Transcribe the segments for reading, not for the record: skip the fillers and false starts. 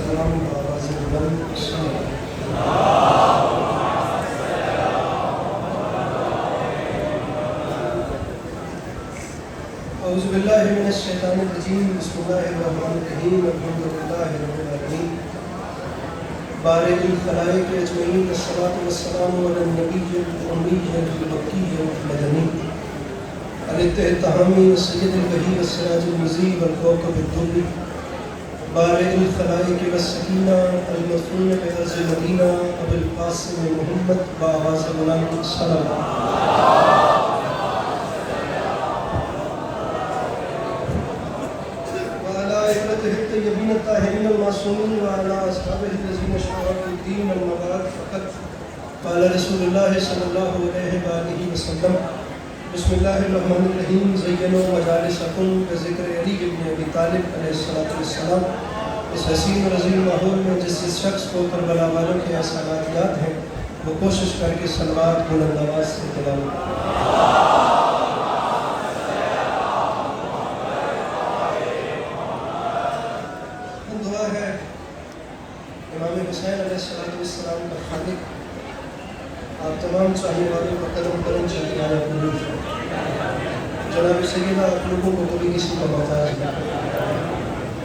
السلام آواز بلند اعوذ باللہ من الشیطان الرجیم بسم اللہ الرحمن الرحیم الحمد للہ رب العالمین بارئ الخلائق اجمعین الصلاۃ والسلام علی النبی الأمی المکی المدنی الاتحامی سید الوحی والسراج المضیء والکوكب الدری بارئ الخلائق والسکینہ المدفون بأرض مدینہ ابو القاسم محمد بآواز بلند صلوات الطيبين الطاهرين المعصومين وعلى أصحابه الذين اشتركوا الدين المبارك فقط قال رسول الله صلى الله عليه وآله وسلم بسم الله الرحمن الرحيم زينوا مجالسكم بذكر علي بن أبي طالب علیہ الصلوۃ والسلام. اس حسین و رضی ماحول میں جس شخص کو کربلا والوں کے اثرات یاد ہیں وہ کوشش کر کے صلوات بلند آواز سے تلاوت امام حسین علیہ السلام کا خالق آپ تمام چاہنے والوں کا قدم قدم چلتے آیا قبول جناب سیدہ آپ لوگوں کو کبھی کسی کا محتاج نہیں.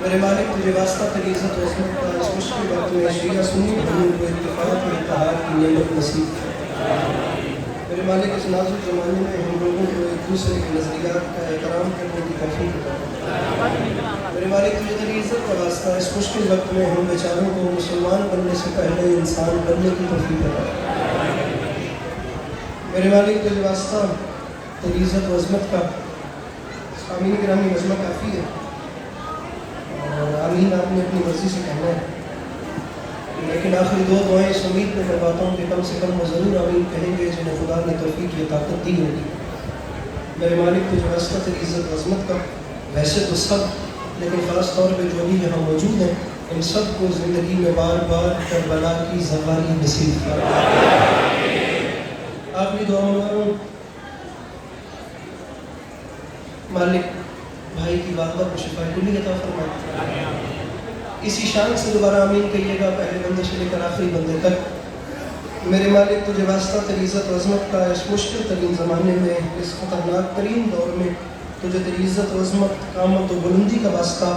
میرے مالک تجھے واسطہ تیری عزت و عظمت کا اس مشکل وقت میں شیعہ سنی بھائیوں کو اتفاق و اتحاد کی نعمت نصیب میرے مالک اس نازک زمانے میں ہم لوگوں کو ایک دوسرے کے نظریات کا احترام کرنے کی توفیق عطا میرے مالک تجھے تیری عزت کا واسطہ اس مشکل وقت میں ہم بیچاروں کو مسلمان بننے سے پہلے انسان بننے کی توفیق عطا میرے مالک تجھے واسطہ تیری عزت و عظمت کا سامعین گرامی مجمع کافی ہے اور آمین آپ نے اپنی مرضی سے کہنا ہے لیکن آخری دو دعائیں اس امید میں کرواتا ہوں کہ کم سے کم وہ ضرور آمین کہیں گے جنہیں خدا نے توفیق یہ طاقت دی ہوگی. میرے مالک تجھے واسطہ تیری عزت و عظمت کا ویسے تو سب لیکن خاص طور پہ جو بھی یہاں موجود ہیں ان سب کو زندگی میں بار بار کربلا کی زواری نصیب فرما. آخری دعا مانگوں مالک بھائی کی والدہ کو شفا کلی عطا فرمائے. اسی شان سے دوبارہ آمین کہیے گا پہلے بندے سے لے کر آخری بندے تک. میرے مالک تجھے واسطہ تیری عزت و عظمت کا اس مشکل ترین زمانے میں اس خطرناک ترین دور میں تجھے تیری عزت و عظمت قامت و بلندی کا واسطہ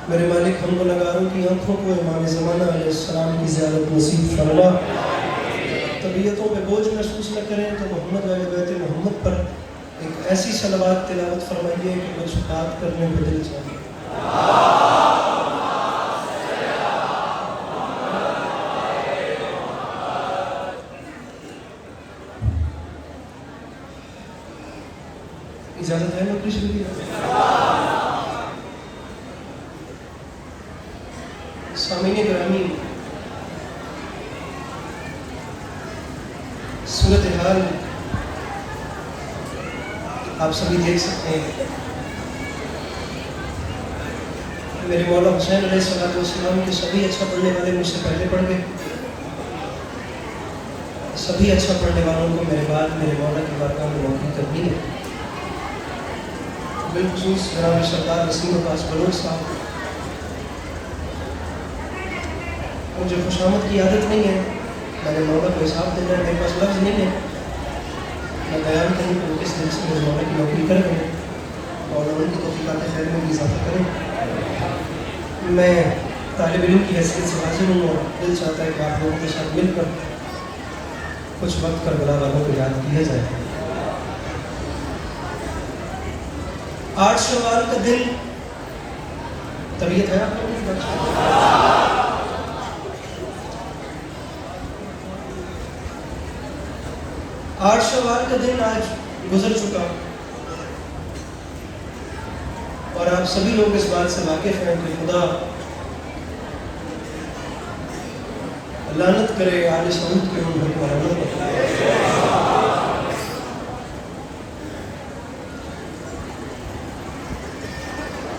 میرے مالک ہم کو لگاروں کی آنکھوں کو امام زمانہ علیہ السلام کی زیارت نصیب فرما. طبیعتوں پہ بوجھ محسوس نہ کریں تو محمد و بیت محمد پر ایک ایسی صلوات تلاوت فرمائیے کہ وہ شفاعت کرنے پہ دل چاہیے. اجازت ہے نوکری شروع کی سامعین گرامی صورتحال آپ سبھی دیکھ سکتے ہیں. میرے مولا حسین علیہ السلام کے سبھی اچھا پڑھنے والے مجھ سے پہلے پڑھ گئے. سبھی اچھا پڑھنے والوں کو میرے بعد میرے مولا کی بارگاہ میں نوکری کرنی ہے. بالخصوص جناب سردار وسیم عباس بلوچ صاحب مجھے خوشامد کی عادت نہیں ہے. میں نے مولا کو حساب دینا ہے میرے پاس لفظ نہیں ہے. میں بیان کروں کہ وہ کس دن سے مجھے مولا کی نوکری کر رہے ہیں اور ان کی توفیقات خیر میں بھی اضافہ کریں. میں طالب علم کی حیثیت سے حاضر ہوں اور دل چاہتا ہے کہ آپ لوگوں کے ساتھ مل کر کچھ وقت کربلا والوں کو یاد کیا جائے. 8 شوال کا دن طبیعت ہے آپ لوگوں کی؟ 8 شوال کا دن آج گزر چکا اور آپ سبھی لوگ اس بات سے واقف ہیں کہ خدا لعنت کرے آل سعود کے ان حکمرانوں پر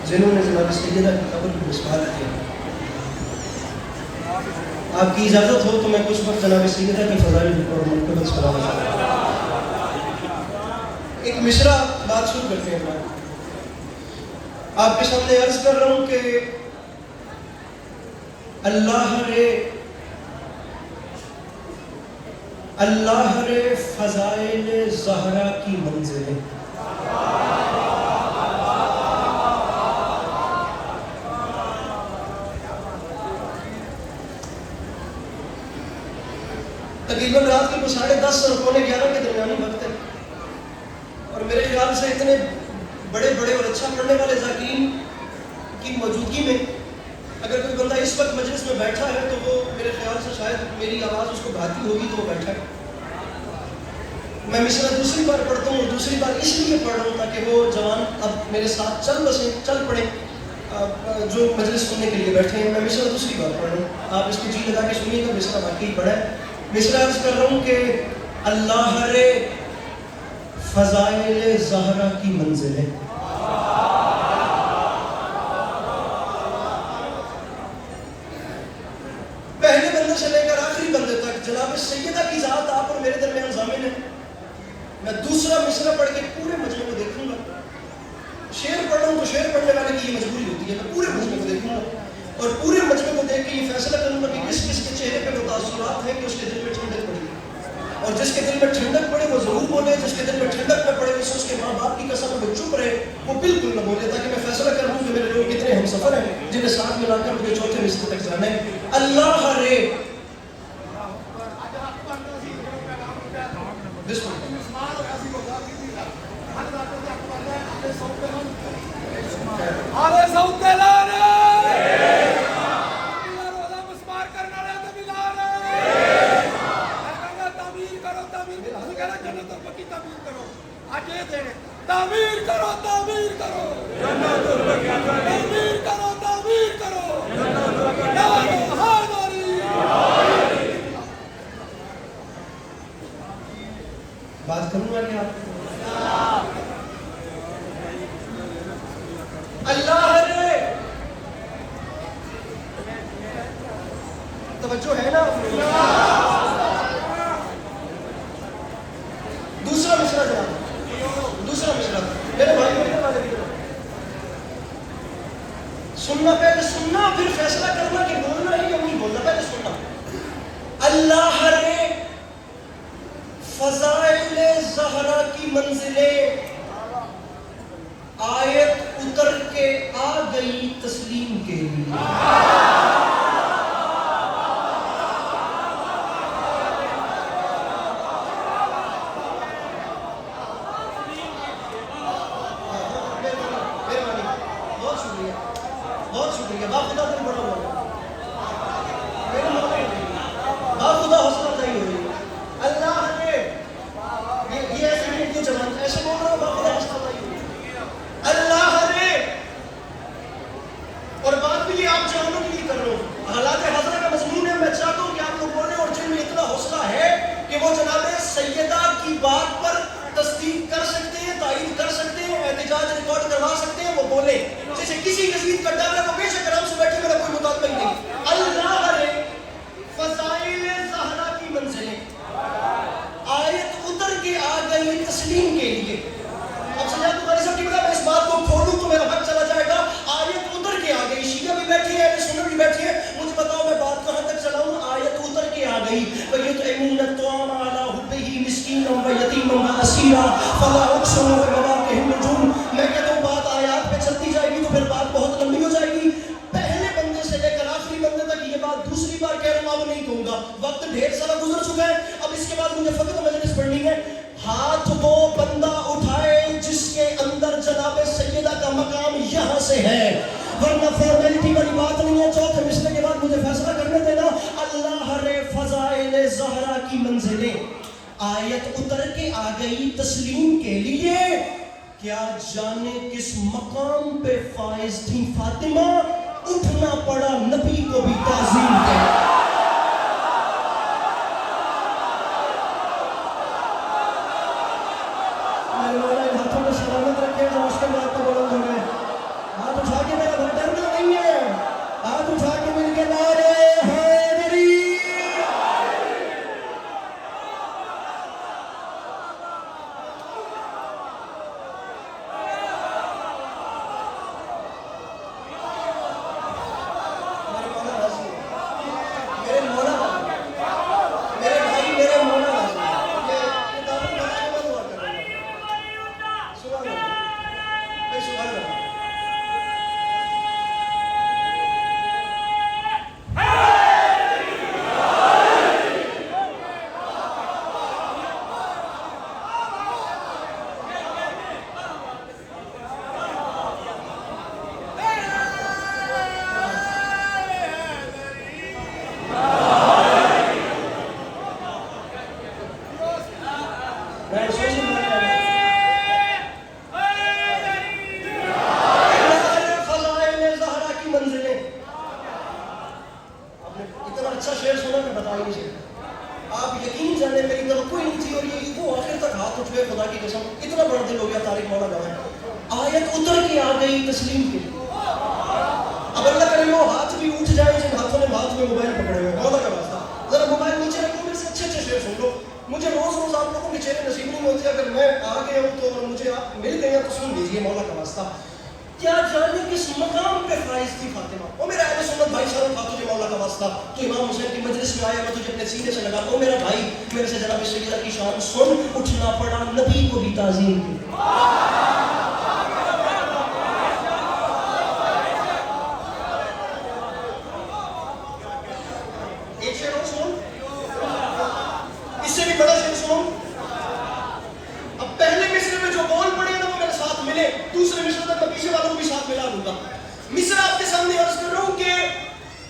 جنہوں نے جناب سیدہ کی قبر کو مسمار کیا. آپ کی اجازت ہو تو میں کچھ وقت جناب سیدہ کے فضائل اور منقبت سلام ایک مشرا بات شروع کرتے ہیں. آپ کے سامنے عرض کر رہا ہوں کہ اللہ رے فضائل زہرا کی منزلیں، تقریباً رات کے 10:30 اور 11:15 کے درمیانی وقت ہے، اور میرے خیال سے اتنے بڑے بڑے اور اچھا پڑھنے والے ذاکرین کی موجودگی میں اگر کوئی بندہ اس وقت مجلس میں بیٹھا ہے تو وہ میرے خیال سے شاید میری آواز اس کو بھاتی ہوگی تو وہ بیٹھا ہے۔ میں مصرع دوسری بار پڑھتا ہوں، اور دوسری بار اس لیے پڑھ رہا ہوں تاکہ وہ جوان اب میرے ساتھ چل پڑیں جو مجلس سننے کے لیے بیٹھے ہیں۔ میں مصرع دوسری بار پڑھ رہا ہوں، آپ اس کی جی لگا کے سنیے گا، مصرع واقعی پڑھا ہے۔ مصرع عرض کر رہا ہوں کہ اللہ رے فضائل زہرا کی منزلیں، پہلے بندے سے لے کر آخری بندے تک جناب سیدہ کی ذات آپ اور میرے درمیان ضامن ہے۔ میں دوسرا مصرع پڑھ کے پورے مجمع کو دیکھوں گا، شعر پڑھ رہا ہوں تو شعر پڑھنے والے کی یہ مجبوری ہوتی ہے، میں پورے مجمع کو دیکھوں گا اور پورے مجمع کو دیکھ کے یہ فیصلہ کروں گا کہ کس کس کے چہرے پہ وہ تاثرات ہیں کہ اس کے دل میں ٹھنڈک پڑی ہے، اور جس کے دل میں ٹھنڈک پڑے وہ ضرور بولے، جس کے دل میں ٹھنڈک نہ پڑے اس کے ماں باپ کی قسم وہ چپ رہے، وہ بالکل نہ بولے، تاکہ میں فیصلہ کروں کہ میرے لوگ کتنے ہم سفر ہیں جنہیں ساتھ ملا کر مجھے چوتھے مصرع تک جانا ہے۔ اللہ رے بات کروں گا کہ آپ اللہ نے توجہ ہے نا؟ دوسرا مصرع جناب، دوسرا مصرع میرے بھائی میرے والے بھی سننا، پہلے سننا پھر فیصلہ کرنا کہ بولنا ہے یا نہیں بولنا، پہلے سننا۔ اللہ نے فضائل زہرا کی منزلیں، آیت اتر کے آ گئی تسلیم کے لیے، بہت شکریہ، باپ خدا دن بڑا ہوا باپ خدا حوصلہ افزائی ہو رہی ہے۔ اللہ نے یہ ایسے نہیں کیوں جوان ایسے بول رہا ہوں، باپ خدا حوصلہ افزائی ہو رہی ہے۔ اللہ نے، اور بات بھی یہ آپ جوانوں کے لیے کر رہا ہوں، حالات حاضرہ کا مضمون ہے، میں چاہتا ہوں کہ آپ لوگ بولیں اور جن میں اتنا حوصلہ ہے کہ وہ جناب سیدہ کی بات پر تصدیق کر سکتے ہیں، تائید کر سکتے ہیں، احتجاج ریکارڈ کروا سکتے ہیں، وہ بولیں۔ جیسے کسی یزید کا ڈر ہے وہ بے شک آرام سے بیٹھے، میرا کوئی مطالبہ ہی نہیں۔ اللہ نے فضائل زہرا کی منزلیں، آیت اتر کے آ گئی تسلیم کے لیے۔ اب سجاد بخاری صاحب کی بتا میں اس بات کو کھولوں تو میرا وقت چلا جائے گا۔ آیت اتر کے آ گئی، شیعہ بھی بیٹھی ہے، سنت بھی بیٹھی ہے، مجھے بتاؤ میں بات کہاں تک چلاؤں؟ آیت اتر کے آ گئی، وَيُطْعِمُونَ الطَّعَامَ عَلَىٰ حُبِّهِ مِسْكِينًا وَيَتِيمًا وَأَسِيرًا فَلَا أُقْسِمُ بِمَوَاقِعِ النُّجُومِ۔ میں کہتا ہوں بات آیات پہ چلتی جائے گی تو پھر بات بہت لمبی ہو جائے گی، پہلے بندے سے لے کر آخری بندے تک یہ بات دوسری بار کہہ رہا ہوں، اب نہیں کہوں گا، وقت ڈھیر سارا گزر چکا ہے۔ اب اس کے بعد مجھے فقط مجلس پڑھنی ہے۔ ہاتھ وہ بندہ اٹھائے جس کے اندر جناب سیدہ کا مقام یہاں سے ہے، ورنہ فارمیلٹی والی بات نہیں ہے۔ چوتھے مصرع کے بعد مجھے فیصلہ کرنے دینا۔ اللہ رے فضائل زہرا کی منزلیں، آیت اتر کے آ گئی تسلیم کے لیے، کیا جانے کس مقام پہ فائز تھی فاطمہ، اٹھنا پڑا نبی کو بھی تعظیم کے۔ ہاتھ اٹھا کے میرا بھائی ڈرنا نہیں ہے، ہاتھ اٹھا کے مل کے نعرے حیدری۔ اتنا اچھا شعر سنا کہ بتا ہی نہیں سکتا. آپ یقین جانے میری توقع ہی نہیں تھی اور یہ وہ آخر تک ہاتھ اٹھے خدا کی قسم اتنا بڑا دل ہو گیا طارق مولا گوائے. آیت اتر کے آ گئی تسلیم کی. اب اللہ کرے وہ ہاتھ بھی اٹھ جائے جن ہاتھوں نے ہاتھ میں موبائل پکڑے ہوئے مولا کا واسطہ ذرا موبائل نیچے رکھو میرے سے اچھے اچھے شعر سن لو. مجھے روز روز آپ لوگوں کے چہرے نصیب نہیں ہوتے اگر میں آ گیا ہوں تو اور مجھے آپ مل گئے ہیں تو سن لیجیے مولا کا واسطہ. کیا جانے کس مقام پہ فائز تھی فاطمہ. او میرا اہل سنت بھائی صاحب تھا تجھے مولا کا واسطہ تو امام حسین کی مجلس میں آیا میں تجھے اپنے سینے سے لگا. او میرا بھائی میرے سے جناب سیدہ کی شان سن. اٹھنا پڑا نبی کو بھی تعظیم کی. ایک شعر اور سن اس سے بھی بڑا شعر سن. اب پہلے مصرے میں جو بول پڑے نا وہ میرے ساتھ ملے دوسرے مصرے تک میں پیچھے والوں کو بھی ساتھ ملا دوں گا. مصرع آپ کے سامنے عرض کر رہا ہوں کہ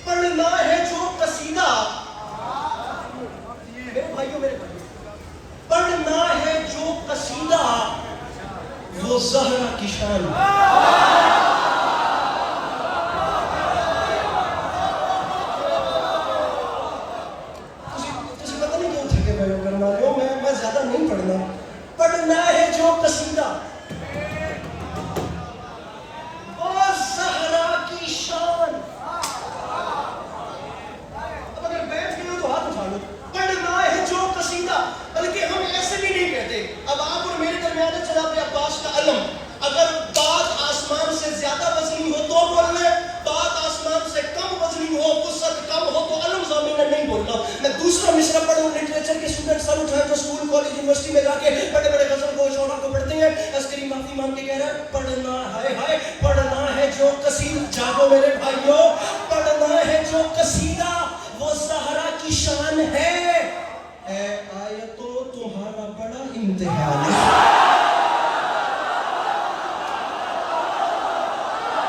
پڑھنا ہے جو قصیدہ میرے بھائیوں پڑھنا ہے جو قصیدہ وہ زہرا کی شان. تجھے پتہ نہیں کیوں تھکے ہوئے ہو کرنا لو میں زیادہ نہیں پڑھنا. پڑھنا ہے جو قصیدہ وہ زہرا کی شان. اب اگر بیٹھ گئے ہو تو ہاتھ اٹھا لو. پڑھنا ہے جو قصیدہ بلکہ ہم ایسے بھی نہیں کہتے. اب آپ اور میرے درمیان ہے جناب عباس کا علم. اگر بات آسمان سے زیادہ وزنی ہو تو بول لیں, بات آسمان سے کم وزنی ہو وسعت کم ہو تو علم ضامن نہیں بولنا. میں دوسرا مصرع پڑھوں لٹریچر کے اسٹوڈنٹ سر اٹھائے جو اسکول کالج یونیورسٹی میں جا کے بڑے بڑے غزل کو شعرا کو پڑھتے ہیں. عسکری معافی مانگ کے کہہ رہا ہے پڑھنا ہے پڑھنا ہے جو قصیدہ. جاگو میرے بھائیوں پڑھنا ہے جو قصیدہ وہ زہرا کی شان ہے. اے آیتو تمہارا بڑا امتحان ہے.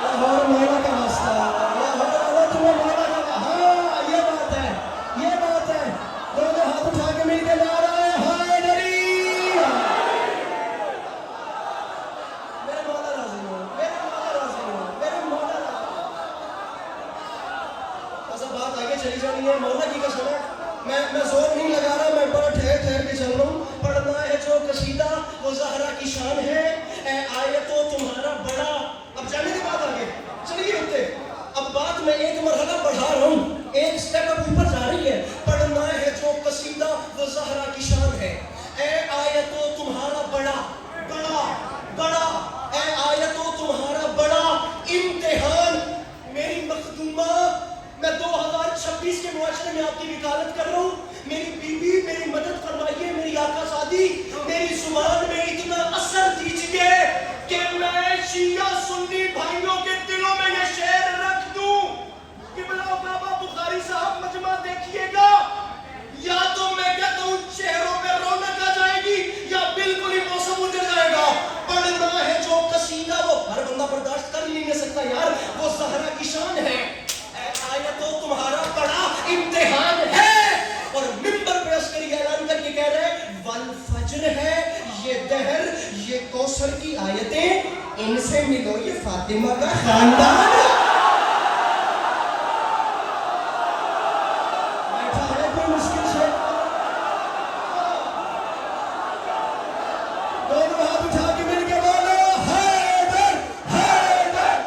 لاہور مولا کا واسطہ لاہور تمہیں مولا کا. ہاں یہ بات ہے دونوں ہاتھ اٹھا کے مل کے لا رہا ہے ہائے ڈری. میرے مولا راضی ہو میرے مولا ایسا بات آگے چلی جانی ہے. مولا کی قسم ہے میں زور نہیں لگا رہا, میں بڑا ٹھہر کے چل رہا ہوں. پڑھنا ہے جو قصیدہ وہ زہرا کی شان ہے. اے آیتو تمہارا بڑا. اب جانے کی بات آگے چلیے ہوتے. اب بات میں ایک مرحلہ بڑھا رہا ہوں, ایک سٹیپ اب اوپر جا رہی ہے. پڑھنا ہے جو قصیدہ وہ زہرا کی شان ہے. اے آیتو تمہارا بڑا اے آیتو تمہارا بڑا امتحان. میری مخدومہ میں 2026 کے معاشرے میں آپ کی وکالت کر رہا ہوں. میری بیوی میری مدد فرمائیے. میری آقا سادی میری زبان میں اتنا اثر دیجئے کہ میں شیعہ سنی بھائیوں کے دلوں میں یہ شعر رکھ دوں. قبلہ بابا بخاری صاحب مجمع دیکھیے گا. یا تو میں کہتا ہوں چہروں پہ رونق آ جائے گی یا بالکل ہی موسم اجڑ جائے گا. پڑھنا ہے جو قصیدہ وہ ہر بندہ برداشت کر ہی نہیں سکتا یار. وہ زہرا کی شان ہے. آیتو تمہارا بڑا امتحان ہے. اور منبر پہ عسکری اعلان کر کے کہہ رہے والفجر ہے یہ دہر یہ کوثر کی آیتیں ان سے ملو یہ فاطمہ کا خاندان. بیٹھا ہے کوئی مشکل سے دونوں ہاتھ اٹھا کے مل کے بولو حیدر حیدر.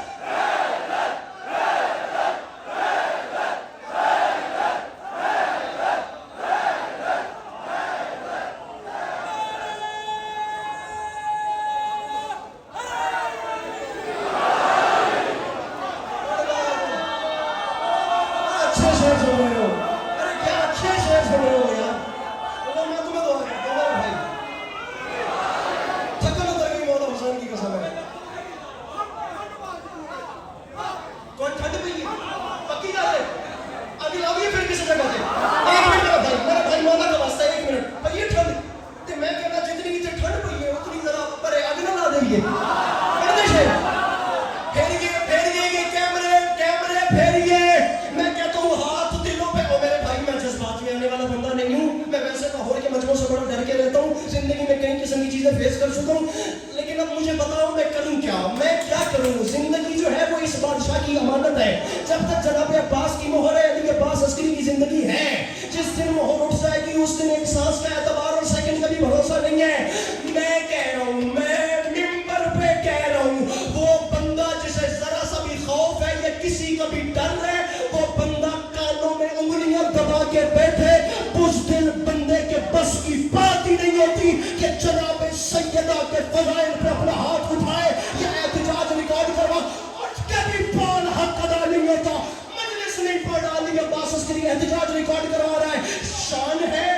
نہیں ہوتی کہ جناب سیدہ کے فضائل پہ اپنا ہاتھ اٹھائے یا احتجاج ریکارڈ کروا، اٹھ کے بھی پان حق ادا نہیں ہوتا. مجلس نہیں پڑھ ڈالی، عباس عسکری احتجاج ریکارڈ کروا رہا ہے. شان ہے،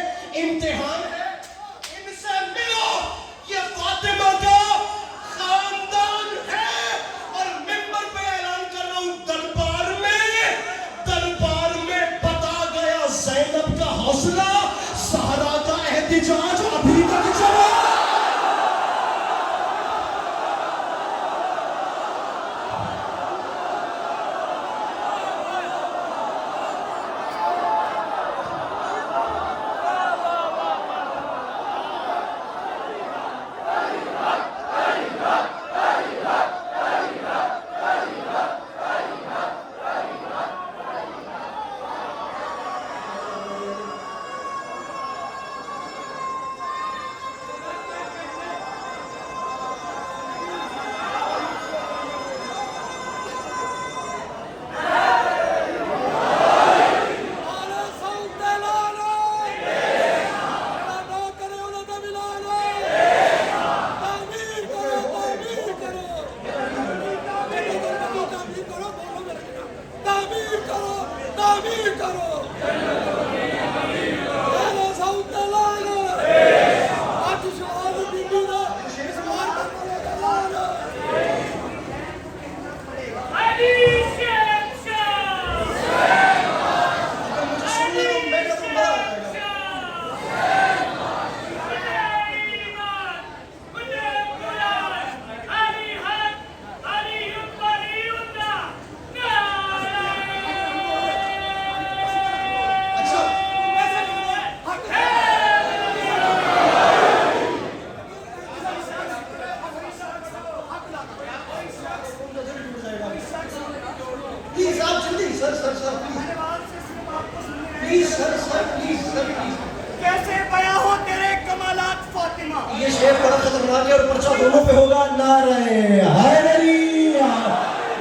امتحان ہے، ان سے ملو. یہ فاطمہ کا خاندان ہے اور ممبر پہ اعلان کر رہا ہوں، دربار میں بتا گیا زینب کا حوصلہ، زہرا کا احتجاج ابھی تک چلا. کیسے بیاں ہو تیرے کمالات فاطمہ؟ یہ شعر بڑا خطرناک ہے اور پرچہ دونوں پہ ہوگا. نعرہ حیدری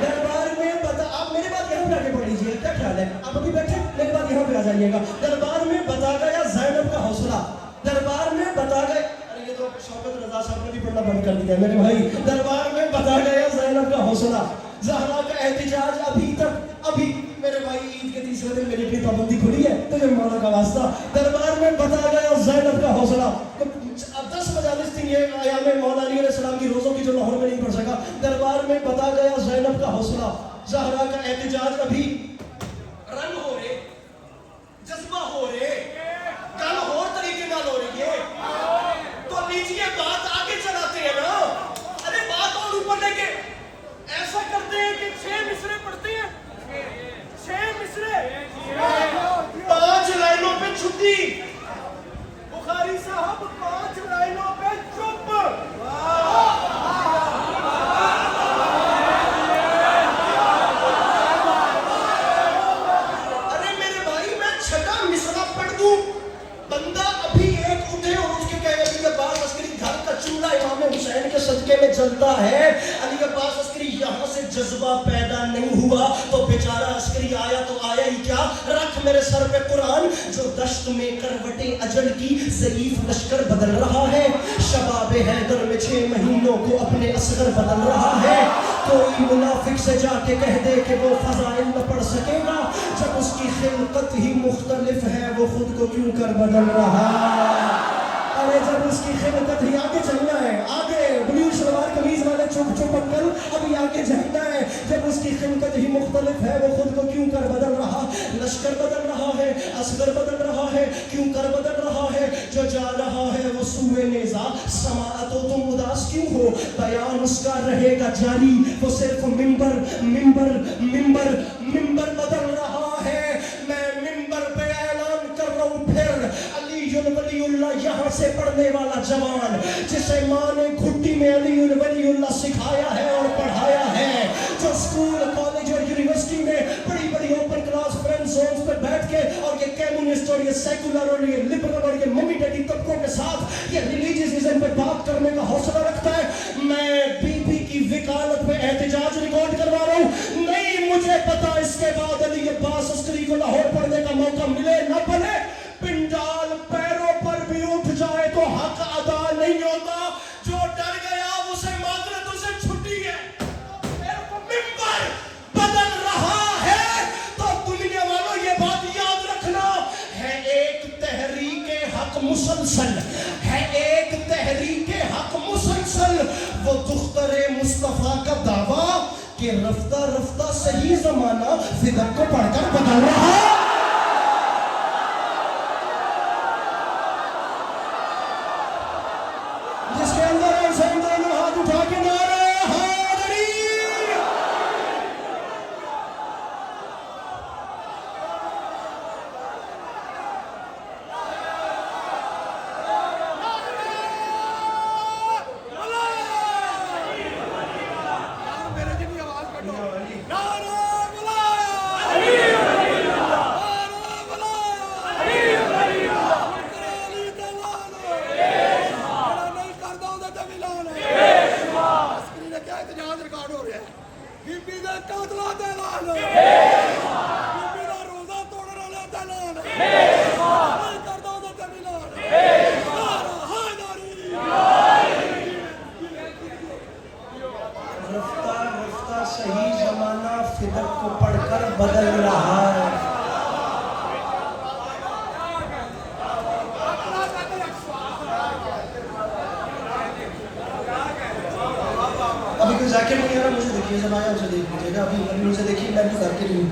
دربار میں بتا. آپ میرے بات یہاں پہ آ کے پڑھ لیجیے، کیا خیال ہے؟ آپ ابھی بیٹھے میرے بات یہاں پہ آ جائیے گا. دربار میں بتا گیا زینب کا حوصلہ، دربار میں بتا گیا. ارے یہ تو شوکت رضا صاحب نے بھی پڑھنا بند کر دیا میرے بھائی. دربار میں بتا گیا زینب کا حوصلہ، زہرا کا احتجاج ابھی تک. ابھی میرے بھائی عید کے تیسرے دن میری اپنی پابندی کھلی ہے، تجھے مولا کا واسطہ. دربار میں بتا گیا زینب کا حوصلہ. اب 10 مجالس تھی یہ ایام مولا علی علیہ السلام کی روزوں کی جو لاہور میں نہیں پڑھ سکا. دربار میں بتا گیا زینب کا حوصلہ، زہرا کا احتجاج ابھی. رنگ ہو رہے، جذبہ ہو رہے، گل اور طریقے نال ہو رہی ہے تو لیجیے بات آگے چلاتے ہیں نا. ارے بات اور اوپر لے کے ایسا کرتے ہیں کہ 6 مصرے پڑھتے ہیں. 6 مصرے 5 لائنوں پہ چھٹی. بخاری صاحب 5 لائنوں پہ چپ. ارے میرے بھائی میں 6 مصرع پڑھ دوں، بندہ ابھی ایک اٹھے اور اس کے کہے علی عباس عسکری گھر کا چولہا امام حسین کے صدقے میں جلتا ہے. علی عباس عسکری یہاں سے جذبہ پیدا نہیں ہوا تو بیچارہ عسکری آیا تو آیا ہی کیا. رکھ میرے سر پہ قرآن. جو دشت میں کروٹیں اجل کی ضعیف لشکر بدل رہا ہے، شباب حیدر میں 6 مہینوں کو اپنے اصغر بدل رہا ہے. کوئی منافق سے جا کے کہہ دے کہ وہ فضائل نہ پڑھ سکے گا، جب اس کی خلقت ہی مختلف ہے وہ خود کو کیوں کر بدل رہا. ارے جب اس کی خلقت ہی آگے چلنا ہے، آگے بلیو شلوار قمیض والے چپ چپ انکل ابھی آگے جانا ہے. جب اس کی خلقت ہی مختلف ہے وہ خود کو کیوں کر بدل رہا. لشکر بدل رہا ہے، اصغر بدل رہا ہے، کیوں کر بدل رہا ہے. جو جا رہا ہے وہ سوئے نیزا سماعت و تم اداس کیوں ہو. بیان اس کا رہے گا جاری، وہ صرف ممبر ممبر ممبر ممبر بدل رہا ہے. میں ممبر پہ اعلان کر رہا ہوں پھر، علی ولی اللہ یہاں سے پڑھنے والا جوان جسے ماں نے گھٹی میں علی ولی اللہ سکھایا ہے اور پڑھایا ہے، جو اسکول کالج اور یونیورسٹی میں بڑی بڑی اوپن کلاس فرینڈ زونز پہ بیٹھ کے اور یہ کمیونسٹ اور یہ سیکولر اور یہ لبرل اور یہ ممی ڈیڈی طبقوں کے ساتھ یہ ریلیجیسزم پہ بات کرنے کا حوصلہ رکھتا ہے. میں بی بی کی وکالت پہ احتجاج ریکارڈ کروا رہا ہوں. نہیں مجھے پتا اس کے بعد علی عباس عسکری کو لاہور پڑھنے کا موقع ملے نہ ملے، پنڈال پیروں پر بھی اٹھ جائے تو حق مسلسل ہے، ایک تحریک حق مسلسل، وہ دختر مصطفیٰ کا دعویٰ کہ رفتہ رفتہ صحیح زمانہ فدق کو پڑھ کر بدل رہا ہے۔ جس کے اندر انسان دونوں ہاتھ اٹھا کے نعرہ حیدری۔ رفتہ رفتہ صحیح زمانہ فدق کو پڑھ کر بدل رہا ہے۔ ابھی کوئی ذاکر نہیں آ رہا، مجھے دیکھیے، جب آیا اسے دیکھ لیجیے گا، ابھی مجھے دیکھیے، میں بھی ذاکر ہی ہوں۔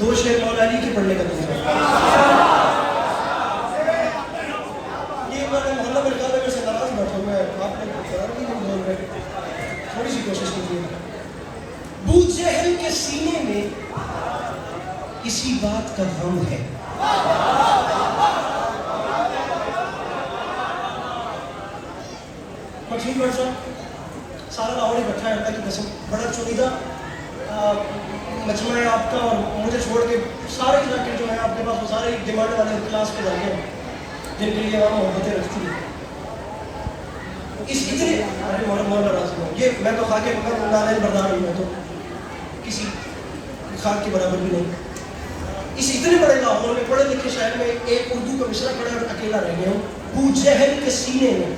دو شعر مولا علی کے پڑھنے کا دن ہے۔ یہ میں نے محلہ برکاتہ میں سے ناراض بیٹھا ہوں، میں آپ نے قرار بھی نہیں بول رہے، تھوڑی سی کوشش کیجیے۔ بو جہل کے سینے میں کسی بات کا غم ہے، مقصود بھائی صاحب سارا لاہور ہی بیٹھا ہے، اللہ کی قسم بڑا چنیدہ مجمع ہے آپ کا، اور مجھے چھوڑ کے سارے علاقے جو ہیں آپ کے پاس وہ سارے ڈیمانڈ والے کلاس کے جاتے ہیں جن کے لیے وہاں محبتیں رکھتی ہیں۔ اس اتنے ارے مولا راضی ہوں، یہ میں تو خاک مگر نالین بردار ہوں، میں تو کسی خاک کے برابر بھی نہیں۔ اس اتنے بڑے لاہور میں پڑھے لکھے شہر میں ایک اردو کا مصرع پڑھے اور اکیلا رہ گیا ہوں۔ بو جہل کے سینے میں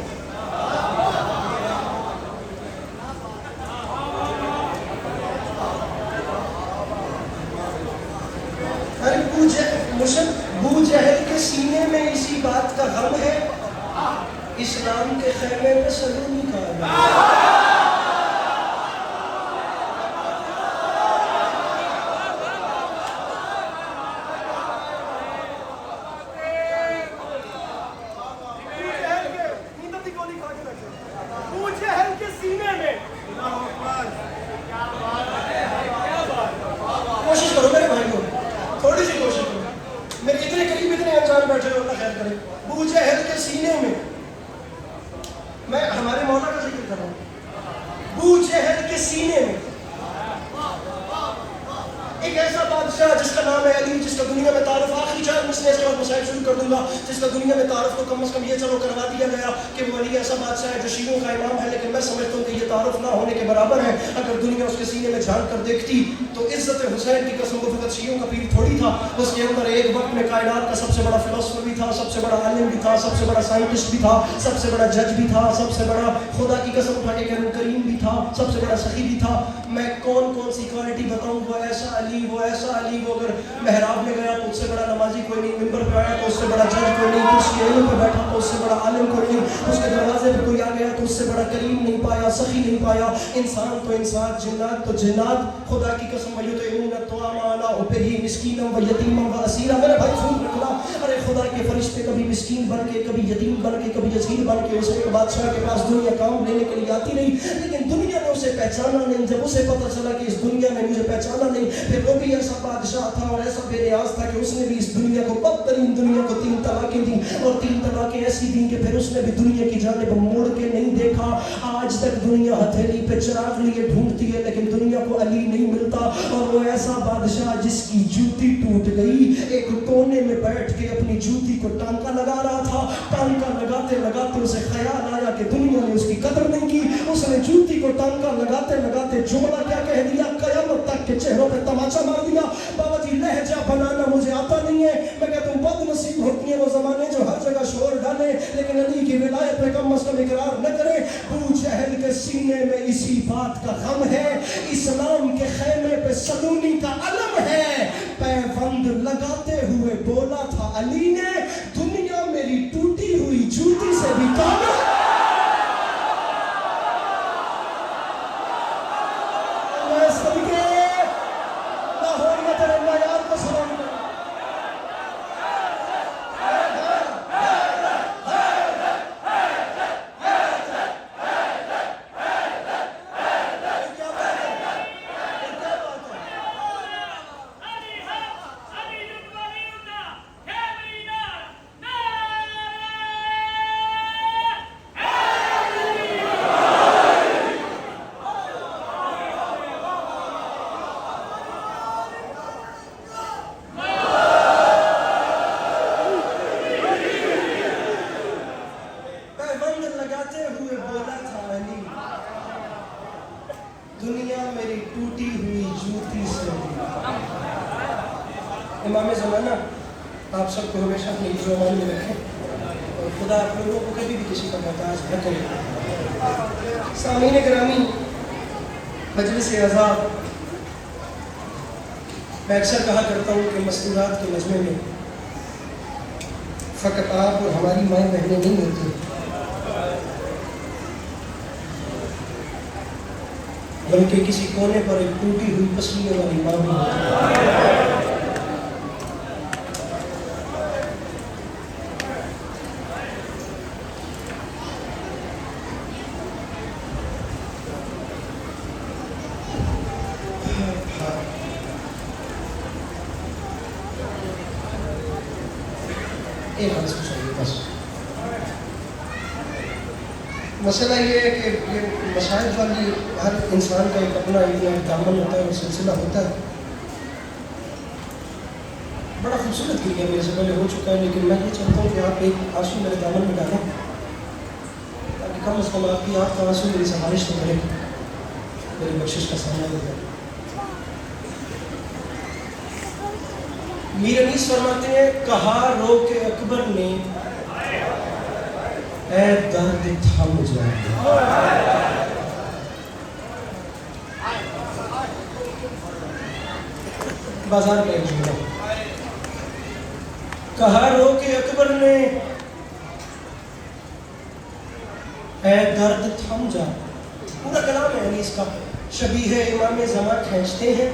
بو جہل کے سینے میں اسی بات کا غم ہے، اسلام کے خیمے میں سلونی کا عالم۔ کوشش کرو میرے بھائیوں، تھوڑی سی کوشش کرو، میرے اتنے قریب اتنے انجان بیٹھے ہو، اللہ خیر کرے۔ بو جہل کے سینے میں ہمارے مولا کا ذکر کر رہا ہوں، بو جہل کے سینے میں ایک ایسا بادشاہ جس کا نام ہے علی، جس کا دنیا میں تعارف، آخری 4 مسئلے اس کے بعد مسائل شروع کر دوں گا، جس کا دنیا میں تعارف تو کم از کم یہ چلو کروا دیا گیا کہ وہ علی ایسا بادشاہ ہے جو شیعوں کا امام ہے، لیکن میں سمجھتا ہوں کہ یہ تعارف نہ ہونے کے برابر ہے۔ اگر دنیا اس کے سینے میں جھانک کر دیکھتی تو عزت حسین کی قسم وہ فقط شیعوں کا پیر تھوڑی تھا، اس کے اندر ایک وقت میں کائنات کا سب سے بڑا فلسفر بھی تھا، سب سے بڑا عالم بھی تھا، سب سے بڑا سائنٹسٹ بھی تھا، سب سے بڑا جج بھی تھا، سب سے بڑا خدا کی قسم اٹھا کے کہہ رہا ہوں کریم بھی تھا، سب سے بڑا سخی بھی تھا۔ میں کون کون سی کوالٹی بتاؤں، وہ ایسا علی، وہ ایسا علی، وہ اگر محراب میں گیا تو اس سے بڑا نمازی کوئی نہیں، منبر پہ آیا تو اس سے بڑا جج کوئی نہیں، کرسی علم پہ بیٹھا تو اس سے بڑا عالم کوئی نہیں، اس کے دروازے پہ کوئی آ گیا تو اس سے بڑا کریم نہیں پایا، سخی نہیں پایا۔ انسان تو انسان، جنات تو جنات، خدا کی قسم وَيُطْعِمُونَ الطَّعَامَ عَلَىٰ حُبِّهِ مِسْكِينًا وَيَتِيمًا وَأَسِيرًا۔ میرے بھائی سن رکھنا، ارے خدا کے فرشتے کبھی مسکین بن کے، کبھی یتیم بن کے، کبھی اسیر بن کے اسے ایک بادشاہ کے پاس دنیا کام لینے کے لیے آتی نہیں، لیکن دنیا نے اسے پہچانا نہیں۔ جب اسے پتہ چلا کہ اس دنیا نے مجھے پہچانا نہیں، پھر وہ بھی ایسا بادشاہ تھا اور ایسا بے نیاز تھا کہ اس نے بھی اس دنیا کو، بدترین دنیا کو 3 طلاقیں دیں، اور 3 طلاقیں ایسی دیں کہ پھر اس نے بھی دنیا کی جانب موڑ کے نہیں دیکھا۔ آج تک دنیا ہتھیلی پہ چراغ لیے ڈھونڈتی ہے لیکن دنیا کو علی نہیں ملتا، اور وہ ایسا بادشاہ جس کی جوتی ٹوٹ گئی، ایک کونے میں بیٹھ کے اپنی جوتی کو ٹانکا لگا رہا تھا، ٹانکا لگاتے لگاتے اسے خیال آیا کہ دنیا نے اس کی قدر نہیں کی، اس نے جوتی کو ٹانکا لگاتے لگاتے جملہ کیا کہہ دیا، قیامت تک کے چہروں پہ تماچا مار دیا۔ بابا جی لہجہ بنانا مجھے آتا نہیں ہے، میں کہتا ہوں بد نصیب ہوتی ہیں وہ زمانے جو ہر جگہ شور ڈالے لیکن علی کی ولایت پہ کم از کم اقرار نہ کرے۔ بو جہل کے سینے میں اسی بات کا غم ہے، اسلام کے خیمے پہ سلونی کا علم ہے۔ علی نے دنیا میری ٹوٹی ہوئی جوتی سے بھی تانا میں صدقے لاہور میں تیرے معیار کو سلام کروں دنیا میری ٹوٹی ہوئی جوتی سے امام زمانہ آپ سب کو ہمیشہ اپنی زبان میں رکھیں اور خدا آپ لوگوں کو کبھی بھی کسی کا محتاج نہ کرے سامعین گرامی مجلس اعزاز میں اکثر کہا کرتا ہوں کہ مسئولات کے مجمع میں فقط آپ اور ہماری مائیں بہنیں نہیں ہوتی بلکہ کسی کونے پر ایک ٹوٹی ہوئی پسلیوں والی ماں بھی ہوتی ایک حال سوچائیے بس مسئلہ یہ ہے کہ یہ مسائل والی ہر انسان کا ایک اپنا ایک دامن ہوتا ہے اور سلسلہ ہوتا ہے بڑا خوبصورت کیا میرے سے پہلے ہو چکا ہے لیکن میں یہ چاہتا ہوں کہ آپ ایک آنسو میرے دامن میں ڈالیں تاکہ کم از کم آپ کا آنسو میری سفارش تو کرے میری بخشش کا سامنا ہو جائے میر انیس فرماتے ہیں کہا رو کے اکبر نے اے درد تھم جا بازار کا ایک جملہ کہا رو کے اکبر نے اے درد تھم جا پورا کلام ہے انیس کا شبیہ امام زمان کھینچتے ہیں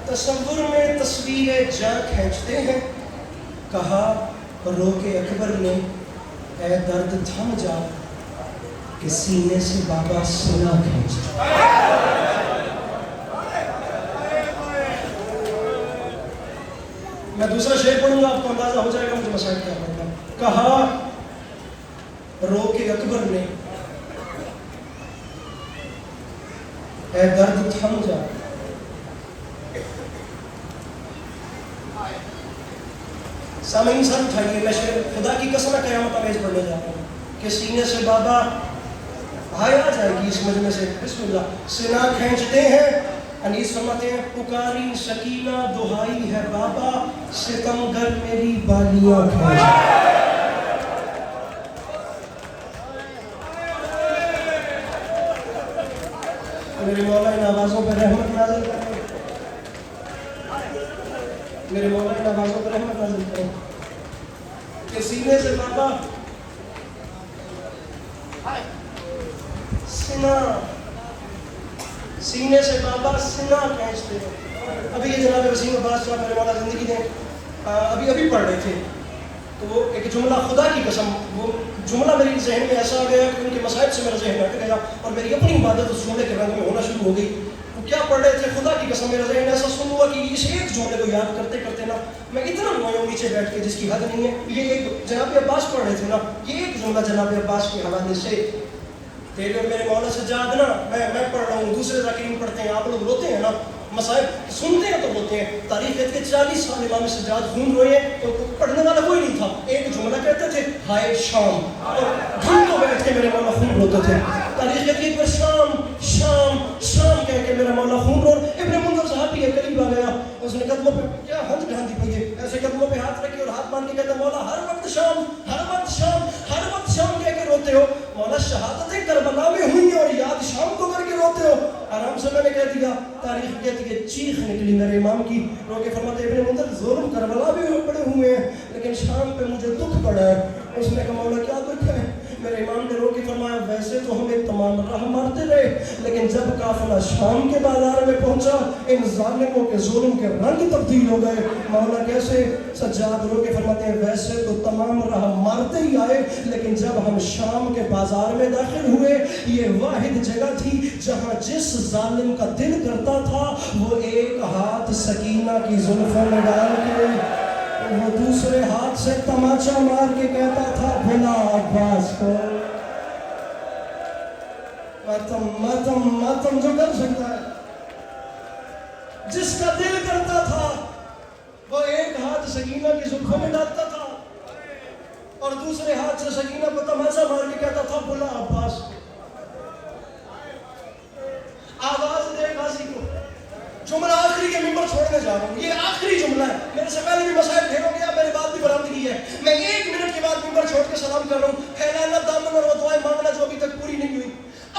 تصور میں تصویر جاں کھینچتے ہیں کہا رو کے اکبر نے اے درد تھم جا کہ سینے سے بابا سنا کھینچتا میں دوسرا شعر پڑھوں گا آپ کو اندازہ ہو جائے گا مجھے مسائل کیا پڑھنا کہا رو کے اکبر نے اے درد تھم جا سامعین سر اٹھائیے میں خدا کی قسم قیامت آمیز پڑھنے جا رہا ہوں کہ سینے سے بابا ہائے آ جائے گی اس مجمع سے بسم اللہ سنا کھینچتے ہیں انیس فرماتے ہیں پکاری سکینہ دہائی ہے بابا ستمگر میری بالیاں کھینچ میرے مولا ان آوازوں پر رحمت نازل کریں میرے مولا ان آوازوں پر رحمت نازل کریں کہ سینے سے بابا سنا سینے سے بابا سنا کھینچتے ہیں ابھی یہ جناب وسیم عباس صاحب میرے مولا زندگی دیں ابھی پڑھ رہے تھے تو وہ ایک جملہ خدا کی قسم وہ جملہ میری ذہن میں ایسا آ گیا کہ ان کے مسائل سے میرا ذہن ہٹ گیا اور میری اپنی عبادت اس جملے کے رنگ میں ہونا شروع ہو گئی وہ کیا پڑھ رہے تھے خدا کی قسم میرا ذہن ایسا سن ہوا کہ اس ایک جملے کو یاد کرتے کرتے نا میں اتنا رویا ہوں نیچے بیٹھ کے جس کی حد نہیں ہے یہ ایک جناب عباس پڑھ رہے تھے نا یہ ایک جملہ جناب عباس کے حوالے سے تیرے اور میرے مولا سجاد نا میں پڑھ رہا ہوں دوسرے ذاکرین پڑھتے ہیں آپ لوگ روتے ہیں نا مسائل سنتے ہیں تو روتے ہیں تاریخ ہے کہ 40 سال امام سجاد خون روئے تو پڑھنے والا کوئی نہیں تھا ایک جملہ کہتے تھے ہائے شام اور گھنٹوں بیٹھ کے میرے مولا خون روتے تھے تاریخ ہے کہ شام شام شام کہہ کے میرا مولا خون رو ابن منذر صاحب بھی قریب آ گیا اس نے قدموں پہ کیا ہنس ڈھانتی پڑی ہے ایسے قدموں پہ ہاتھ رکھے اور ہاتھ مان کے کہتا مولا ہر وقت شام ہر وقت شام ہر وقت شام کہہ کے روتے روتے ہو؟ مولا شہادتیں کربلا میں ہوئی ہیں اور یاد شام کو کر کے روتے ہو؟ آرام سے میں نے کہہ دیا، تاریخ کہتی ہے چیخ نکلی میرے امام کی، رو کے فرماتے ابن منذر ظلم کربلا بھی پڑے ہوئے ہیں لیکن شام پہ مجھے دکھ پڑا ہے۔ اس نے کہا مولا کیا دکھ ہے؟ میرے امام نے رو کے فرمایا ویسے تو ہمیں تمام راہ مارتے رہے لیکن جب قافلہ شام کے بازار میں پہنچا ان ظالموں کے ظلم کے رنگ تبدیل ہو گئے۔ مولا کیسے؟ سجاد رو کے فرماتے ہیں ویسے تو تمام راہ مارتے ہی آئے لیکن جب ہم شام کے بازار میں داخل ہوئے یہ واحد جگہ تھی جہاں جس ظالم کا دل کرتا تھا وہ ایک ہاتھ سکینہ کی زلفوں میں ڈال کے وہ دوسرے ہاتھ سے تماچا مار کے کہتا تھا بھلا عباس کو۔ ماتم جو کر سکتا ہے، جس کا دل کرتا تھا وہ ایک ہاتھ سکینہ کی زلفوں میں ڈالتا تھا اور دوسرے ہاتھ سے سکینہ کو تماچا مار کے کہتا تھا بھلا عباس کو۔ آواز دے غازی کو۔ جملہ آخری کے ممبر چھوڑنے جا رہا ہوں، یہ آخری جملہ ہے، میرے سے پہلے بھی مسائل ڈھیر ہو گیا، میں نے بات بھی برآمد کی ہے، میں 1 منٹ کے بعد ممبر چھوڑ کے سلام کر رہا ہوں۔ پھیلانا دامن اور وہ دعائیں مانگنا جو ابھی تک پوری نہیں ہوئی۔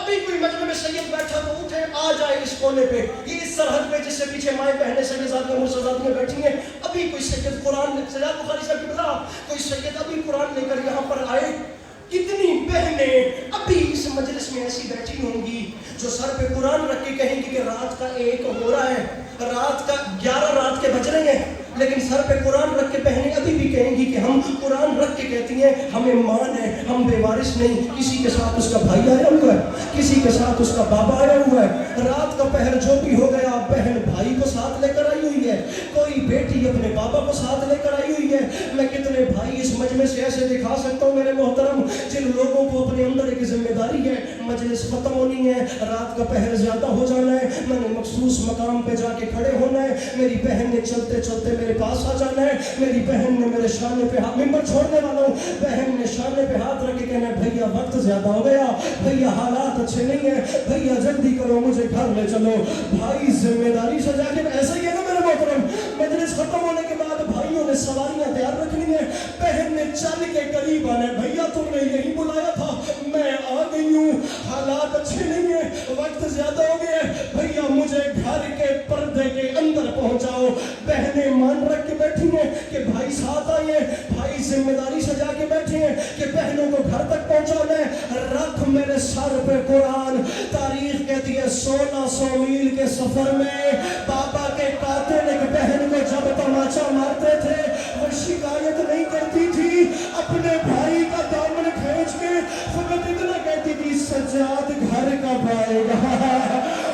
ابھی کوئی مجمع میں سید بیٹھا تو اٹھے آ جائے اس کونے پہ، یہ اس سرحد پہ جس سے پیچھے مائیں بہنیں سیدزادیاں مرشدزادیاں بیٹھی ہیں، ابھی کوئی سید قرآن سجاد بخاری صاحب کی بلا کوئی سید ابھی قرآن لے کر یہاں پر آئے۔ کتنی بہنیں ابھی اس مجلس میں ایسی بیٹھی ہوں گی جو سر پہ قرآن رکھ کے کہیں گی کہ رات کا 1 ہو رہا ہے، رات کا 11 رات کے بج رہے ہیں، لیکن سر پہ قرآن رکھ کے بہنیں ابھی بھی کہیں گی کہ ہم قرآن رکھ کے کہتی ہیں ہمیں مان ہے، ہم بے وارث نہیں، کسی کے ساتھ اس کا بھائی آیا ہوا ہے، کسی کے ساتھ اس کا بابا آیا ہوا ہے، رات کا پہر جو بھی ہو گیا بہن بھائی کو ساتھ لے کر آئی ہوئی ہے، کوئی بیٹی اپنے بابا کو ساتھ لے کر آئی ہوئی ہے۔ میں کتنے بھائی اس مجمع سے ایسے دکھا سکتا ہوں میرے محترم جن لوگوں کو اپنے اندر ایک ذمہ داری ہے، مجلس ختم ہونی ہے، رات کا پہر زیادہ ہو جانا ہے، میں نے مخصوص مقام پہ جا کے کھڑے ہونا ہے، میری بہن نے چلتے چلتے میرے پاس آ جانا ہے، میری بہن نے میرے شانے پہ ہاتھ، ممبر چھوڑنے والا ہوں، بہن نے شانے پہ ہاتھ رکھ کے کہنا ہے بھیا وقت زیادہ ہو گیا، بھیا حالات اچھے نہیں ہیں، بھیا جلدی کرو مجھے گھر لے چلو۔ بھائی ذمہ داری سے جا کے ایسا ہی ہے نا میرے محترم، مجلس ختم ہونے کے بعد بھائیوں نے سواریاں تیار رکھنی ہیں، بہن نے چل کے قریب آنا ہے، بھیا تم نے یہی بلایا تھا، میں آ گئی ہوں، حالات اچھے نہیں ہیں، وقت زیادہ ہو گیا ہے، بھیا مجھے گھر کے پردے کے اندر پہنچاؤ۔ بہنیں مان رکھ کے بیٹھی ہیں کہ بھائی ساتھ آئیے، بھائی ذمہ داری سے جا کے بیٹھے ہیں کہ بہنوں کو گھر تک پہنچانا ہے، رکھ میرے سر پہ قرآن۔ تاریخ کہتی ہے 1600 میل کے سفر میں بابا کے قاتل ایک بہن کو جب تماچا مارتے تھے وہ شکایت نہیں کرتی تھی، اپنے بھائی کا دامن کھینچ کے فقط اتنا کہتی تھی سجاد گھر کب آئے گا،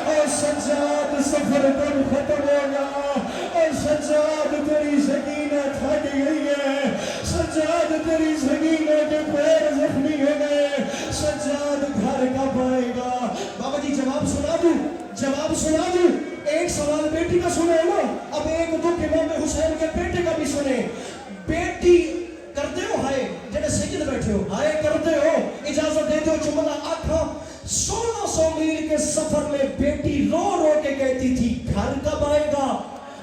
اور سجاد سفر کب ختم ہوگا، اور سجاد تیری سکینہ تھک گئی ہے، سجاد تیری سکینہ کے پیر زخمی ہو گئے، سجاد گھر کب آئے گا۔ بابا جی جواب سنا دوں، جواب سنا دوں، ایک سوال بیٹی کا سنے نا، اب ایک دکھ امام حسین کے بیٹے کا بھی سنے۔ بیٹی کرتے ہو ہائے جنہیں سجد بیٹھے ہو، ہائے کرتے ہو، اجازت دیتے ہو جملہ آکھا 1600 میل کے سفر میں بیٹی رو رو کے کہتی تھی گھر کب آئے گا،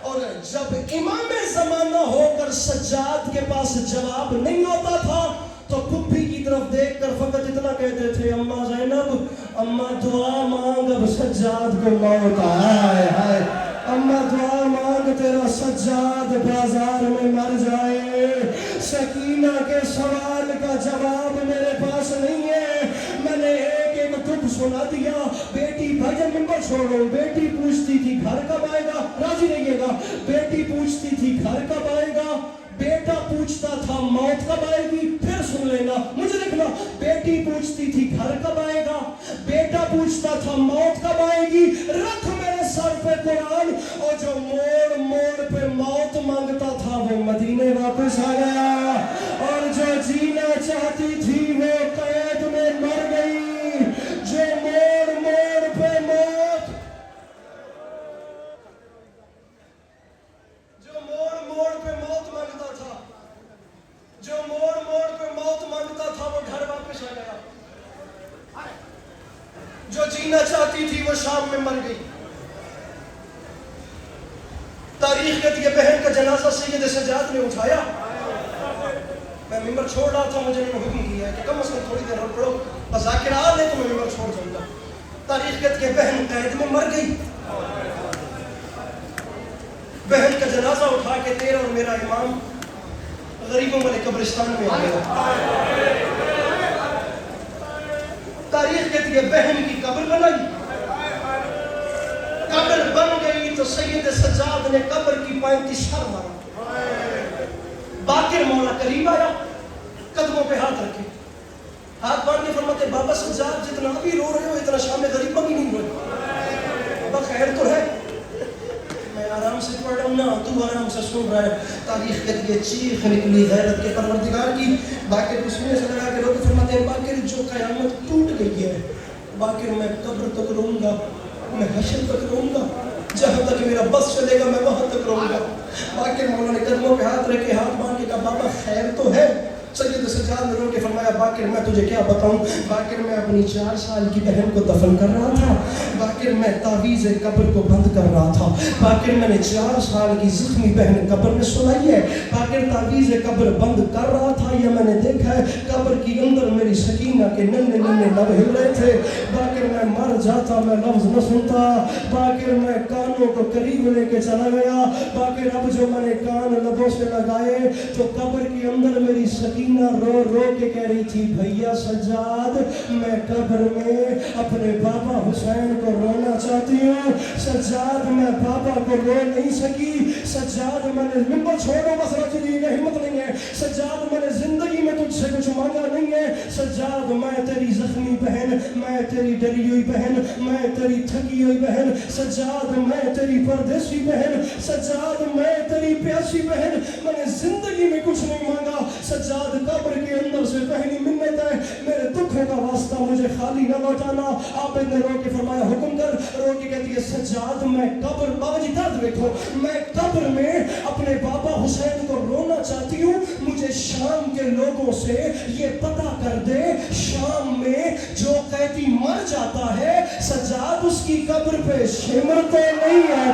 اور جب امام زمانہ ہو کر سجاد کے پاس جواب نہیں ہوتا تھا تو پھپھی کی طرف دیکھ کر فقط اتنا کہتے تھے اماں زینب اماں دعا مانگ اب سجاد کو موت آئے، ہائے اماں دعا مانگ تیرا سجاد بازار میں مر جائے۔ سکینہ کے سوال کا جواب میرے پاس نہیں ہے، میں نے ایک دکھ سنا دیا۔ بیٹی بھائی جب ممبر چھوڑو، بیٹی پوچھتی تھی گھر کب آئے گا، راضی رہیے گا، بیٹی پوچھتی تھی گھر کب آئے گا، بیٹا پوچھتا تھا موت کب آئے گی، پھر سن لینا مجھے لکھنا، بیٹی پوچھتی تھی گھر کب آئے گا، بیٹا پوچھتا تھا موت کب آئے گی، رکھ میرے سر پہ قرآن، اور جو موڑ موڑ پہ موت مانگتا تھا وہ مدینے واپس آ گیا، اور جو جینا چاہتی تھی وہ قید میں مر گئی، جو موڑ موڑ پہ موت، جو موڑ موڑ پہ موت مانگتا تھا، جو موڑ موڑ پہ موت مانگتا تھا وہ گھر واپس آ گیا، جو جینا چاہتی تھی وہ شام میں مر گئی۔ تاریخ کہتی ہے بہن کا جنازہ سید سجاد نے اٹھایا، میں ممبر چھوڑ رہا تھا, مجھے انہوں نے حکم کیا ہے کہ کم از کم تھوڑی دیر اور پڑھو, بذاکر آ لے تو میں ممبر چھوڑ جاؤں گا. تاریخ کہتی ہے بہن قید میں مر گئی. بہن کا جنازہ اٹھا کے تیرا اور میرا امام غریبوں والے قبرستان میں آ گیا. تاریخ کہتی ہے بہن کی قبر بنائی. قبر بن گئی تو سید سجاد نے قبر کی 35 سر مارا. باقر مولا قریب آیا, قدموں پہ ہاتھ رکھے, ہاتھ باندھ کے فرماتے بابا سجاد جتنا بھی رو رہے ہو اتنا شام غریبہ بھی نہیں روئے. بابا خیر تو ہے, میں آرام سے پڑھ رہا ہوں نا, تو آرام سے سن رہا ہے. تاریخ کے لیے چیخ نکلی غیرت کے پروردگار کی. باقر کو سینے سے لگا کے لوگ فرماتے ہیں باقر جو قیامت ٹوٹ گئی ہے, باقر میں قبر تک رہوں گا, میں حشر تک رہوں گا, جہاں تک میرا بس چلے گا میں وہاں تک رہوں گا. باقر مولا نے قدموں پہ ہاتھ رکھے, ہاتھ باندھ کے کہا بابا خیر تو ہے. سید سجاد نے رو کے فرمایا باقر میں تجھے کیا بتاؤں, باقر میں اپنی 4 سال کی بہن کو دفن کر رہا تھا, باقر میں تعویذ قبر کو بند کر رہا تھا, باقر میں نے 4 سال کی زخمی بہن قبر میں سلائی ہے, باقر تعویذ قبر بند کر رہا تھا, یہ میں نے دیکھا ہے قبر کی اندر میری سکینہ کے ننھے ننھے لب ہل رہے تھے. باقر میں مر جاتا میں لفظ نہ سنتا, باقر میں کانوں کو قریب لے کے چلا گیا. باقر اب جو میں نے کان لبوں سے لگائے تو قبر کے اندر میری سکینہ رو رو کے کہہ رہی تھی بھیا سجاد میں قبر میں اپنے بابا حسین کو رونا چاہتی ہوں. سجاد میں بابا کو رو نہیں سکی. سجاد میں نے ممبر چھوڑو بس رجلی میں ہمت نہیں ہے. سجاد میں نے زندگی میں تجھ سے کچھ مانگا نہیں ہے. سجاد میں تیری زخمی بہن, میں تیری ڈری ہوئی بہن, میں تیری تھکی ہوئی بہن, سجاد میں تیری پردیسی بہن, سجاد میں تیری پیاسی بہن, میں نے زندگی میں کچھ نہیں مانگا. سجاد قبر کے اندر سے پہلی منت ہے میرے دکھوں کا واسطہ مجھے خالی نہ لوٹانا. آپ نے رو کے فرمایا حکم کر. رو کے کہتی ہے سجاد میں قبر, بابا جی درد دیکھو, میں قبر میں اپنے بابا حسین کو رونا چاہتی ہوں. مجھے شام کے لوگوں سے یہ پتہ کر دے شام میں جو قیدی مر جاتا ہے سجاد اس کی قبر پہ شمر تو نہیں ہے.